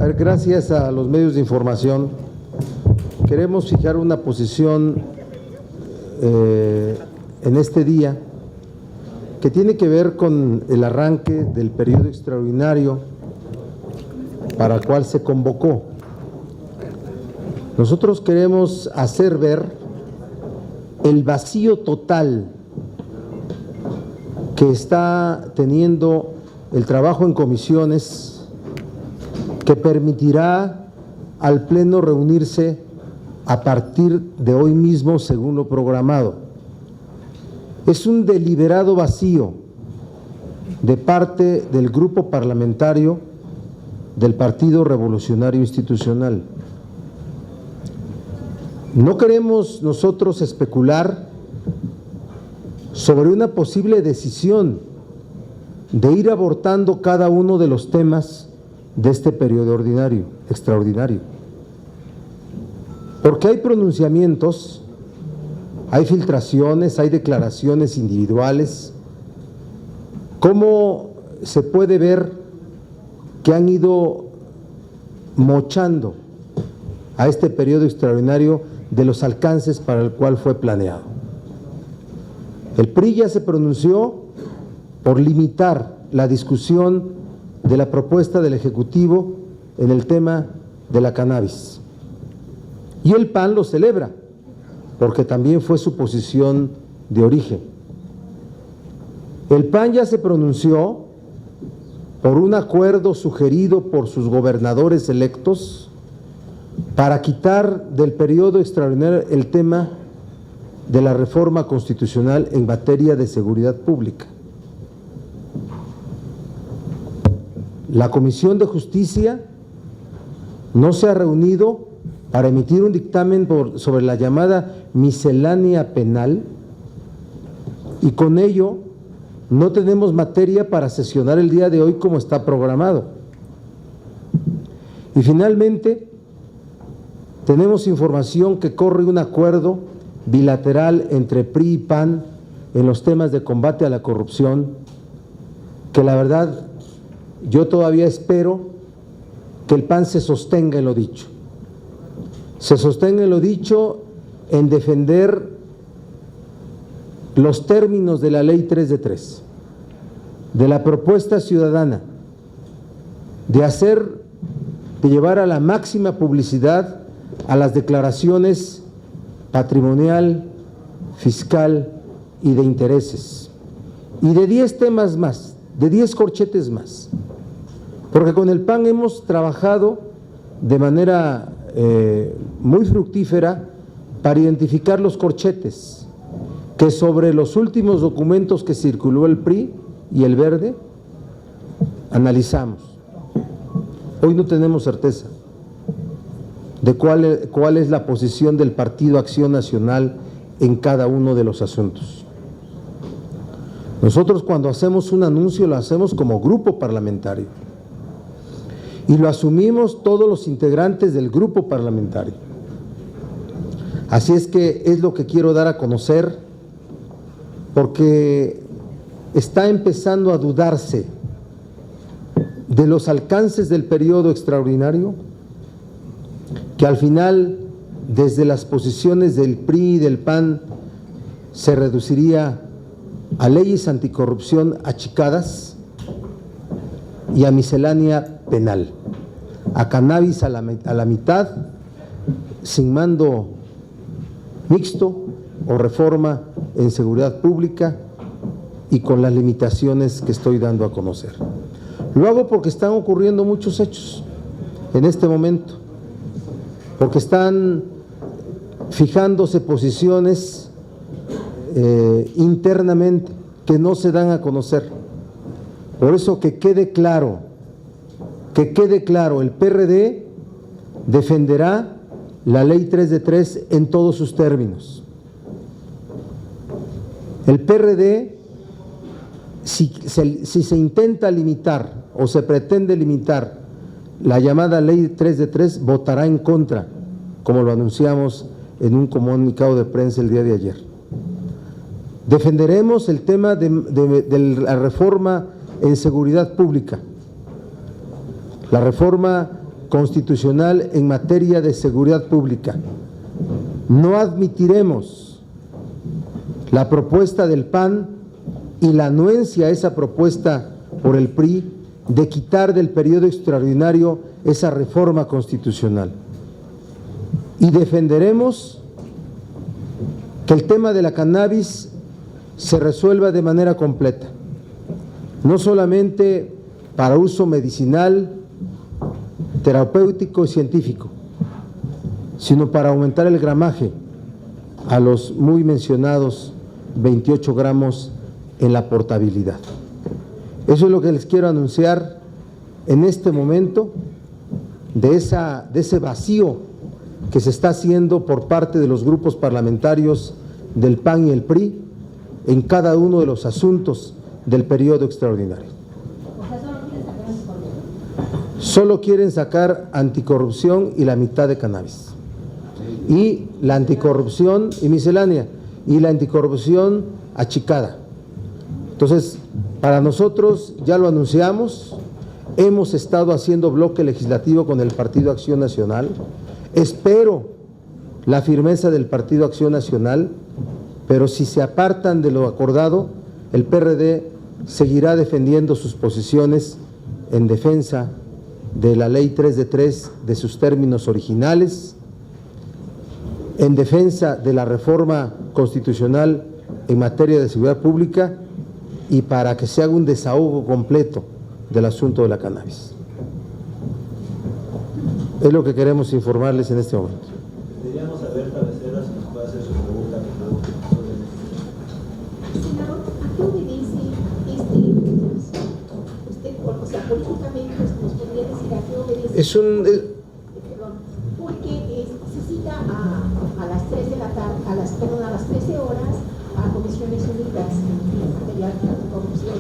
A ver, gracias a los medios de información, queremos fijar una posición en este día que tiene que ver con el arranque del periodo extraordinario para el cual se convocó. Nosotros queremos hacer ver el vacío total que está teniendo el trabajo en comisiones, que permitirá al Pleno reunirse a partir de hoy mismo según lo programado. Es un deliberado vacío de parte del grupo parlamentario del Partido Revolucionario Institucional. No queremos nosotros especular sobre una posible decisión de ir abortando cada uno de los temas de este periodo extraordinario. Porque hay pronunciamientos, hay filtraciones, hay declaraciones individuales, cómo se puede ver que han ido mochando a este periodo extraordinario de los alcances para el cual fue planeado. El PRI ya se pronunció por limitar la discusión de la propuesta del Ejecutivo en el tema de la cannabis. Y el PAN lo celebra, porque también fue su posición de origen. El PAN ya se pronunció por un acuerdo sugerido por sus gobernadores electos para quitar del periodo extraordinario el tema de la reforma constitucional en materia de seguridad pública. La Comisión de Justicia no se ha reunido para emitir un dictamen sobre la llamada miscelánea penal y con ello no tenemos materia para sesionar el día de hoy como está programado. Y finalmente tenemos información que corre un acuerdo bilateral entre PRI y PAN en los temas de combate a la corrupción, que la verdad yo todavía espero que el PAN se sostenga en lo dicho. Se sostenga en lo dicho en defender los términos de la Ley 3 de 3, de la propuesta ciudadana, de llevar a la máxima publicidad a las declaraciones patrimonial, fiscal y de intereses, y de 10 temas más, de 10 corchetes más, porque con el PAN hemos trabajado de manera muy fructífera para identificar los corchetes que sobre los últimos documentos que circuló el PRI y el Verde analizamos. Hoy no tenemos certeza de cuál es la posición del Partido Acción Nacional en cada uno de los asuntos. Nosotros cuando hacemos un anuncio lo hacemos como grupo parlamentario y lo asumimos todos los integrantes del grupo parlamentario. Así es que es lo que quiero dar a conocer, porque está empezando a dudarse de los alcances del periodo extraordinario, que al final, desde las posiciones del PRI y del PAN, se reduciría a leyes anticorrupción achicadas y a miscelánea penal, a cannabis a la mitad, sin mando mixto o reforma en seguridad pública y con las limitaciones que estoy dando a conocer. Lo hago porque están ocurriendo muchos hechos en este momento, porque están fijándose posiciones internamente que no se dan a conocer. Por eso que quede claro, el PRD defenderá la Ley 3 de 3 en todos sus términos. El PRD, si se intenta limitar o se pretende limitar la llamada Ley 3 de 3, votará en contra, como lo anunciamos en un comunicado de prensa el día de ayer. Defenderemos el tema de la reforma en seguridad pública, la reforma constitucional en materia de seguridad pública. No admitiremos la propuesta del PAN y la anuencia a esa propuesta por el PRI de quitar del periodo extraordinario esa reforma constitucional. Y defenderemos que el tema de la cannabis se resuelva de manera completa, no solamente para uso medicinal, terapéutico y científico, sino para aumentar el gramaje a los muy mencionados 28 gramos en la portabilidad. Eso es lo que les quiero anunciar en este momento de ese vacío que se está haciendo por parte de los grupos parlamentarios del PAN y el PRI en cada uno de los asuntos del periodo extraordinario. Solo quieren sacar anticorrupción y la mitad de cannabis. Y la anticorrupción y miscelánea, y la anticorrupción achicada. Entonces, para nosotros, ya lo anunciamos, hemos estado haciendo bloque legislativo con el Partido Acción Nacional. Espero la firmeza del Partido Acción Nacional, pero si se apartan de lo acordado, el PRD seguirá defendiendo sus posiciones en defensa de la Ley 3 de 3 de sus términos originales, en defensa de la reforma constitucional en materia de seguridad pública y para que se haga un desahogo completo del asunto de la cannabis. Es lo que queremos informarles en este momento. Deberíamos saber, cabecera, si nos puede hacer su pregunta. Senador, ¿a qué obedece o sea, políticamente nos podría decir a qué obedece? Es un... Perdón, porque se cita a las 3 de la tarde, a las 13 horas a Comisiones Unidas en materia de anticorrupción.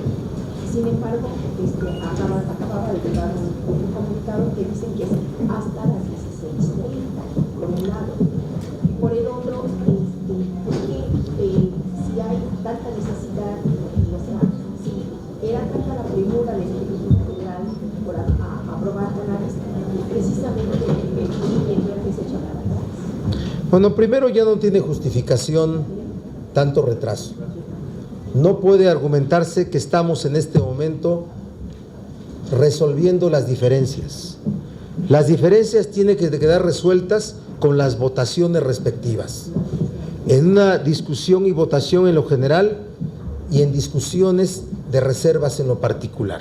Sin embargo, acababa de llegar un comunicado que dicen que es hasta las 16:30, por un lado. Y por el otro, ¿por qué si hay tanta necesidad, o sea, si era tanta la premura del Ejecutivo Federal por aprobar cannabis, precisamente el verde se echa para atrás? Bueno, primero ya no tiene justificación tanto retraso. No puede argumentarse que estamos en este momento resolviendo las diferencias. Las diferencias tienen que quedar resueltas con las votaciones respectivas. En una discusión y votación en lo general y en discusiones de reservas en lo particular.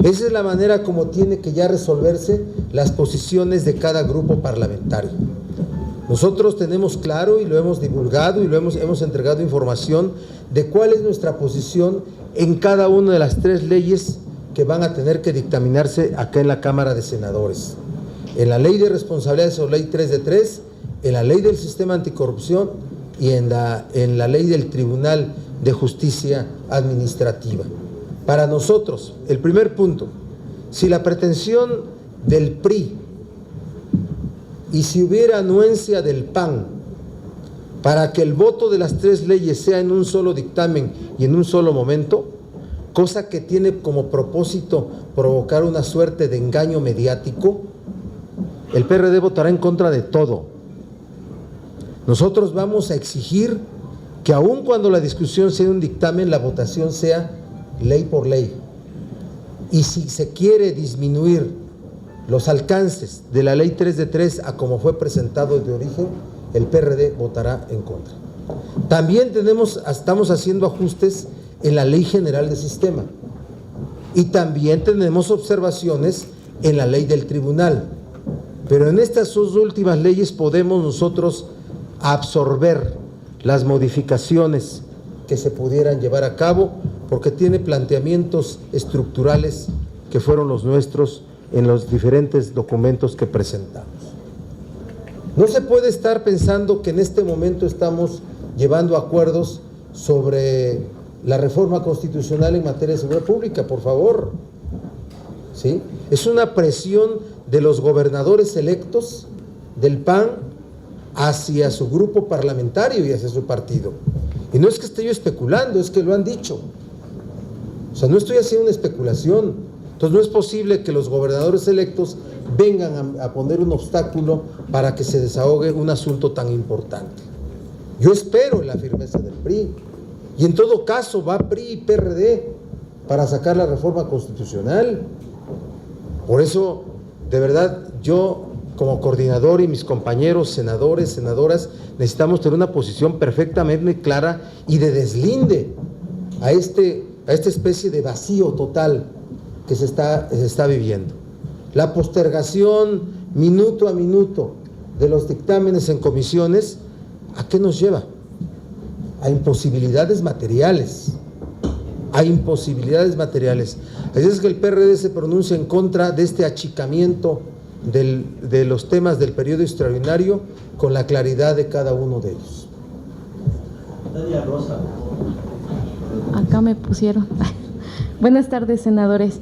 Esa es la manera como tiene que ya resolverse las posiciones de cada grupo parlamentario. Nosotros tenemos claro y lo hemos divulgado y hemos entregado información de cuál es nuestra posición en cada una de las 3 leyes que van a tener que dictaminarse acá en la Cámara de Senadores. En la Ley de Responsabilidades o Ley 3 de 3, en la Ley del Sistema Anticorrupción y en la Ley del Tribunal de Justicia Administrativa. Para nosotros, el primer punto, si la pretensión del PRI y si hubiera anuencia del PAN para que el voto de las 3 leyes sea en un solo dictamen y en un solo momento, cosa que tiene como propósito provocar una suerte de engaño mediático, el PRD votará en contra de todo. Nosotros vamos a exigir que aun cuando la discusión sea un dictamen, la votación sea ley por ley. Y si se quiere disminuir los alcances de la Ley 3 de 3 a como fue presentado de origen, el PRD votará en contra. También estamos haciendo ajustes en la Ley General de Sistema y también tenemos observaciones en la Ley del Tribunal, pero en estas 2 últimas leyes podemos nosotros absorber las modificaciones que se pudieran llevar a cabo porque tiene planteamientos estructurales que fueron los nuestros en los diferentes documentos que presentamos. No se puede estar pensando que en este momento estamos llevando acuerdos sobre la reforma constitucional en materia de seguridad pública, por favor. ¿Sí? Es una presión de los gobernadores electos del PAN hacia su grupo parlamentario y hacia su partido. Y no es que esté yo especulando, es que lo han dicho. O sea, no estoy haciendo una especulación. Entonces no es posible que los gobernadores electos vengan a poner un obstáculo para que se desahogue un asunto tan importante. Yo espero en la firmeza del PRI, y en todo caso va PRI y PRD para sacar la reforma constitucional. Por eso, de verdad, yo como coordinador y mis compañeros senadores, senadoras, necesitamos tener una posición perfectamente clara y de deslinde a esta especie de vacío total que se está viviendo. La postergación minuto a minuto de los dictámenes en comisiones, ¿a qué nos lleva? A imposibilidades materiales. A imposibilidades materiales. Así es que el PRD se pronuncia en contra de este achicamiento de los temas del periodo extraordinario con la claridad de cada uno de ellos. Nadia Rosa. Acá me pusieron. Buenas tardes, senadores.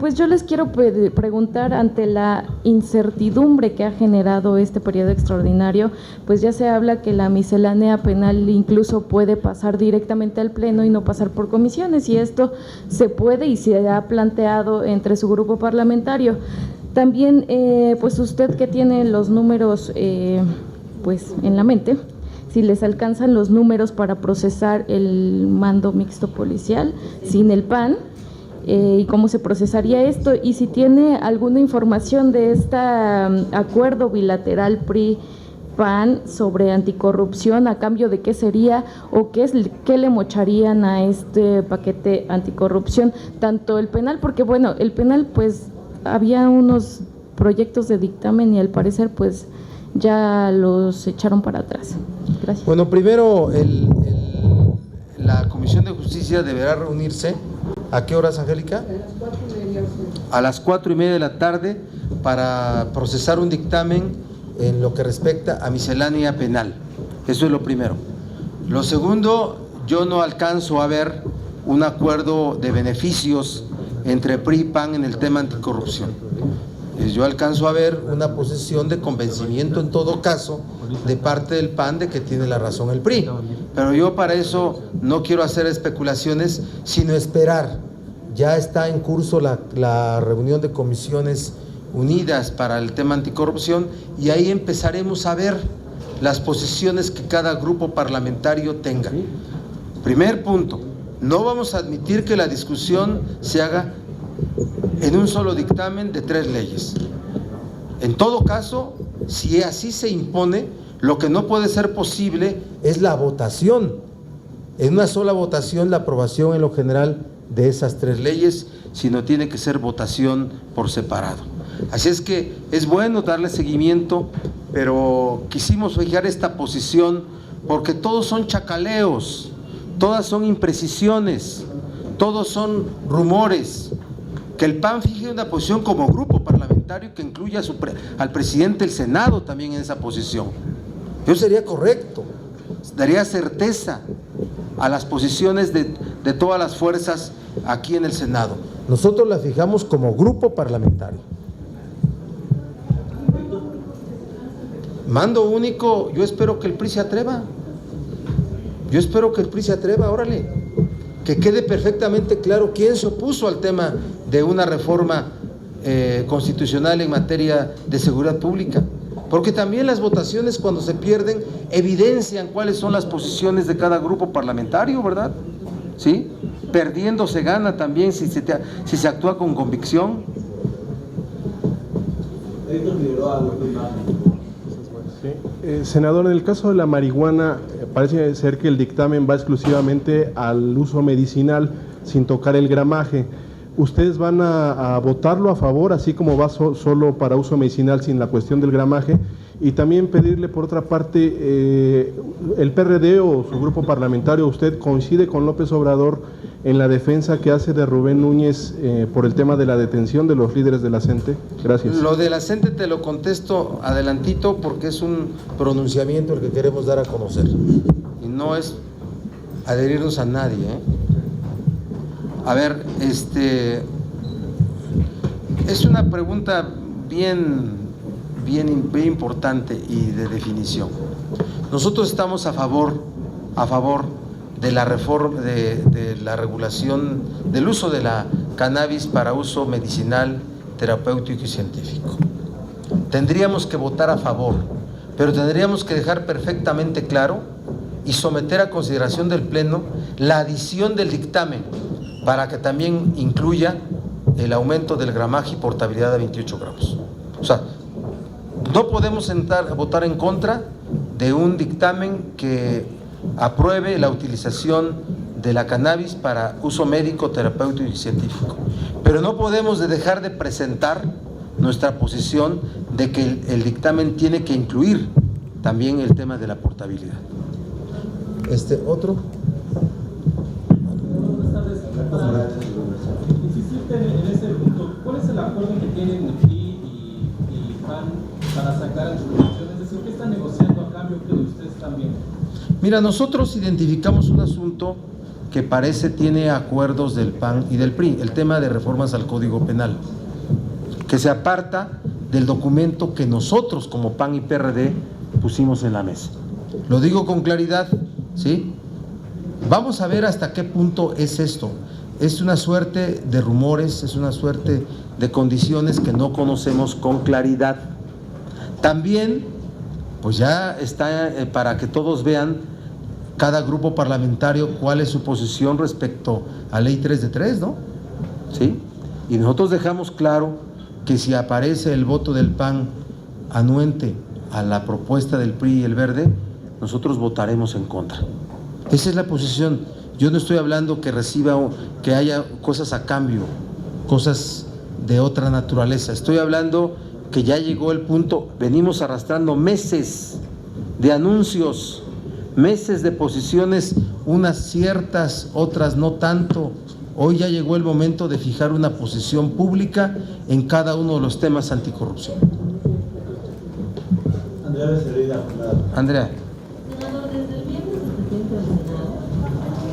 Pues yo les quiero preguntar, ante la incertidumbre que ha generado este periodo extraordinario, pues ya se habla que la miscelánea penal incluso puede pasar directamente al Pleno y no pasar por comisiones, y esto se puede y se ha planteado entre su grupo parlamentario. También, pues usted que tiene los números pues en la mente, si les alcanzan los números para procesar el mando mixto policial sin el PAN, y cómo se procesaría esto, y si tiene alguna información de este acuerdo bilateral PRI-PAN sobre anticorrupción, a cambio de qué sería o qué le mocharían a este paquete anticorrupción, tanto el penal, porque bueno, el penal pues había unos proyectos de dictamen y al parecer pues ya los echaron para atrás. Gracias. Bueno, primero la Comisión de Justicia deberá reunirse. ¿A qué horas, Angélica? A las 4:30 de la tarde para procesar un dictamen en lo que respecta a miscelánea penal. Eso es lo primero. Lo segundo, yo no alcanzo a ver un acuerdo de beneficios entre PRI y PAN en el tema anticorrupción. Yo alcanzo a ver una posición de convencimiento en todo caso de parte del PAN de que tiene la razón el PRI, pero yo para eso no quiero hacer especulaciones, sino esperar. Ya está en curso la reunión de comisiones unidas para el tema anticorrupción y ahí empezaremos a ver las posiciones que cada grupo parlamentario tenga. Primer punto, no vamos a admitir que la discusión se haga en un solo dictamen de 3 leyes. En todo caso, si así se impone, lo que no puede ser posible es la votación, en una sola votación, la aprobación en lo general de esas 3 leyes, sino tiene que ser votación por separado. Así es que es bueno darle seguimiento, pero quisimos fijar esta posición porque todos son chacaleos, todas son imprecisiones, todos son rumores. Que el PAN fije una posición como grupo parlamentario que incluya al presidente del Senado también en esa posición. Eso sería correcto, daría certeza a las posiciones de todas las fuerzas aquí en el Senado. Nosotros la fijamos como grupo parlamentario. Mando único, yo espero que el PRI se atreva. Yo espero que el PRI se atreva, órale. Que quede perfectamente claro quién se opuso al tema de una reforma constitucional en materia de seguridad pública, porque también las votaciones cuando se pierden evidencian cuáles son las posiciones de cada grupo parlamentario, ¿verdad? ¿Sí? Perdiendo se gana también si se actúa con convicción. Senador, en el caso de la marihuana, parece ser que el dictamen va exclusivamente al uso medicinal sin tocar el gramaje. ¿Ustedes van a votarlo a favor, así como va solo para uso medicinal sin la cuestión del gramaje? Y también pedirle, por otra parte, el PRD o su grupo parlamentario, ¿usted coincide con López Obrador en la defensa que hace de Rubén Núñez por el tema de la detención de los líderes de la CENTE? Gracias. Lo de la CENTE te lo contesto adelantito porque es un pronunciamiento el que queremos dar a conocer y no es adherirnos a nadie, A ver, es una pregunta bien importante y de definición. Nosotros estamos a favor de la reforma, de la regulación del uso de la cannabis para uso medicinal, terapéutico y científico. Tendríamos que votar a favor, pero tendríamos que dejar perfectamente claro y someter a consideración del Pleno la adición del dictamen para que también incluya el aumento del gramaje y portabilidad a 28 gramos. O sea, no podemos votar en contra de un dictamen que apruebe la utilización de la cannabis para uso médico, terapéutico y científico. Pero no podemos dejar de presentar nuestra posición de que el dictamen tiene que incluir también el tema de la portabilidad. ¿Otro? Buenas tardes. Para insistirte en ese punto, ¿cuál es el acuerdo que tienen el PRI y PAN para sacar a su posición? Es decir, ¿qué están negociando a cambio que ustedes también? Mira, nosotros identificamos un asunto que parece tiene acuerdos del PAN y del PRI, el tema de reformas al Código Penal, que se aparta del documento que nosotros como PAN y PRD pusimos en la mesa. Lo digo con claridad, ¿sí? Vamos a ver hasta qué punto es esto. Es una suerte de rumores, es una suerte de condiciones que no conocemos con claridad. También, pues ya está para que todos vean cada grupo parlamentario cuál es su posición respecto a Ley 3 de 3, ¿no? ¿Sí? Y nosotros dejamos claro que si aparece el voto del PAN anuente a la propuesta del PRI y el Verde, nosotros votaremos en contra. Esa es la posición. Yo no estoy hablando que que haya cosas a cambio, cosas de otra naturaleza. Estoy hablando que ya llegó el punto, venimos arrastrando meses de anuncios, meses de posiciones, unas ciertas, otras no tanto. Hoy ya llegó el momento de fijar una posición pública en cada uno de los temas anticorrupción. Andrea Becerril. Andrea. Senador, desde el viernes el presidente del Senado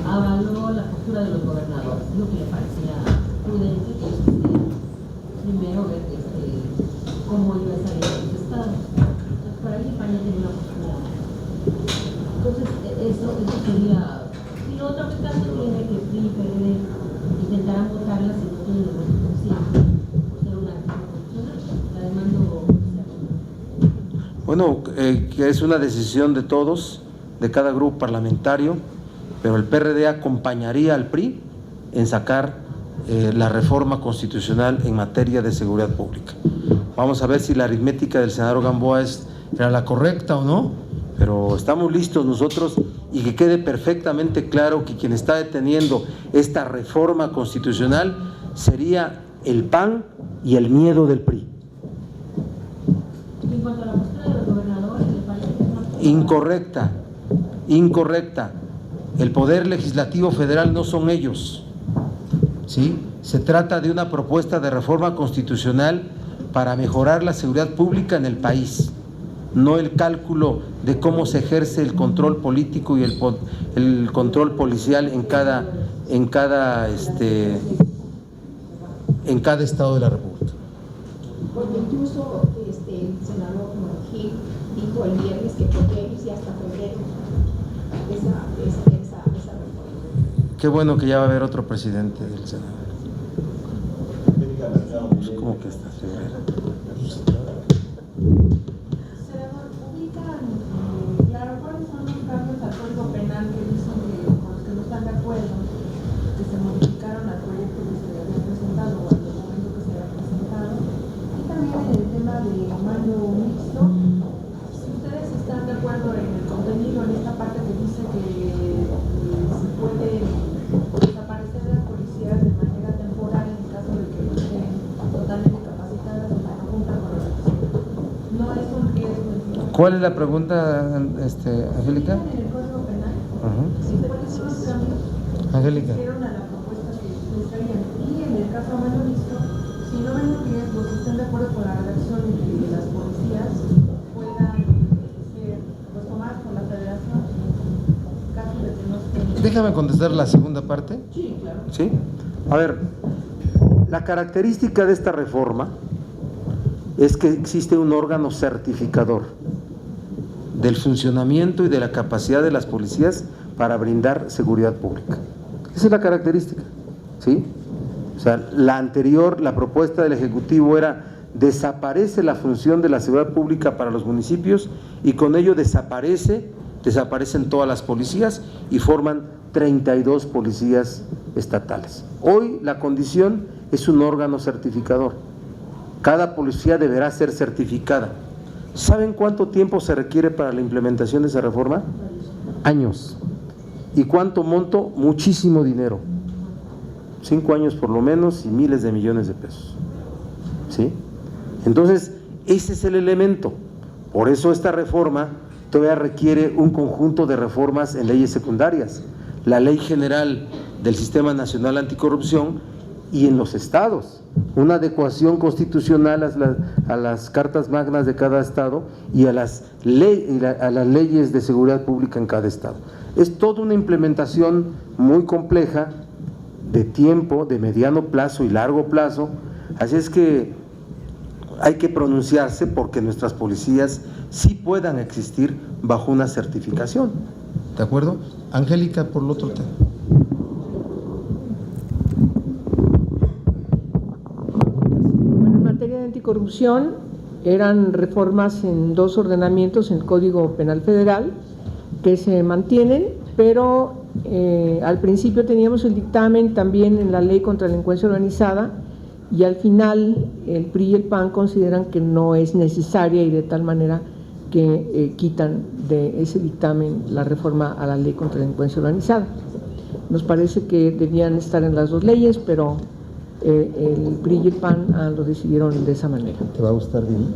avaló la postura de los gobernadores, lo que le parecía prudente que sucediera. Primero ver cómo iba a salir los estados. Para ahí España tiene una postura. Entonces, eso sería. Si lo otro caso tiene que PRI y PRD intentarán votarla si no tienen el voto suficiente por ser una acción constitucional. La demanda. Bueno, que es una decisión de todos, de cada grupo parlamentario, pero el PRD acompañaría al PRI en sacar la reforma constitucional en materia de seguridad pública. Vamos a ver si la aritmética del senador Gamboa era la correcta o no, pero estamos listos nosotros y que quede perfectamente claro que quien está deteniendo esta reforma constitucional sería el PAN y el miedo del PRI. En cuanto a la postura de los gobernadores, ¿le parece que es una postura Incorrecta. El Poder Legislativo Federal no son ellos, ¿sí? Se trata de una propuesta de reforma constitucional para mejorar la seguridad pública en el país, no el cálculo de cómo se ejerce el control político y el control policial en cada estado de la República. Porque incluso el senador Gil dijo el viernes que podría irse hasta febrero esa reforma. Qué bueno que ya va a haber otro presidente del Senado. Pues, ¿cómo que hasta febrero? Senador, ubican, claro, cuáles son los cambios al Código Penal que dicen que con los que no están de acuerdo, que se modificaron al proyecto que se había presentado o al documento que se había presentado, y también en el tema de mando mixto. Si ustedes están de acuerdo en el contenido, en esta parte que dice que se puede desaparecer de las policías de manera temporal en caso de que no estén totalmente capacitadas o que no cumplan con la necesidad. No es un riesgo. ¿Cuál es la pregunta, Angélica? En el Código Penal, Sí, ¿cuáles son los cambios Angélica. que hicieron a la propuesta que ustedes traían? Y en el caso de mando mixto, si no ven riesgos, están de acuerdo con la redacción de que las policías puedan ser pues, tomadas por la federación en caso de que no estén. Déjame contestar la segunda parte. Sí, claro. ¿Sí? A ver, la característica de esta reforma es que existe un órgano certificador del funcionamiento y de la capacidad de las policías para brindar seguridad pública. Esa es la característica, ¿sí? O sea, la anterior, la propuesta del Ejecutivo era: desaparece la función de la seguridad pública para los municipios y con ello desaparecen todas las policías y forman 32 policías estatales. Hoy la condición es un órgano certificador. Cada policía deberá ser certificada. ¿Saben cuánto tiempo se requiere para la implementación de esa reforma? Años. ¿Y cuánto monto? Muchísimo dinero. 5 años por lo menos y miles de millones de pesos. ¿Sí? Entonces, ese es el elemento. Por eso esta reforma todavía requiere un conjunto de reformas en leyes secundarias. La Ley General del Sistema Nacional Anticorrupción y en los estados, una adecuación constitucional a las cartas magnas de cada estado y a las leyes de seguridad pública en cada estado. Es toda una implementación muy compleja, de tiempo, de mediano plazo y largo plazo, así es que hay que pronunciarse porque nuestras policías sí puedan existir bajo una certificación. ¿De acuerdo? Angélica, por el otro tema. Bueno, en materia de anticorrupción eran reformas en 2 ordenamientos en el Código Penal Federal que se mantienen, pero al principio teníamos el dictamen también en la Ley contra la Delincuencia Organizada y al final el PRI y el PAN consideran que no es necesaria y de tal manera que quitan de ese dictamen la reforma a la Ley contra la Delincuencia Organizada. Nos parece que debían estar en las 2 leyes, pero el PRI y el PAN lo decidieron de esa manera. ¿Te va a gustar bien?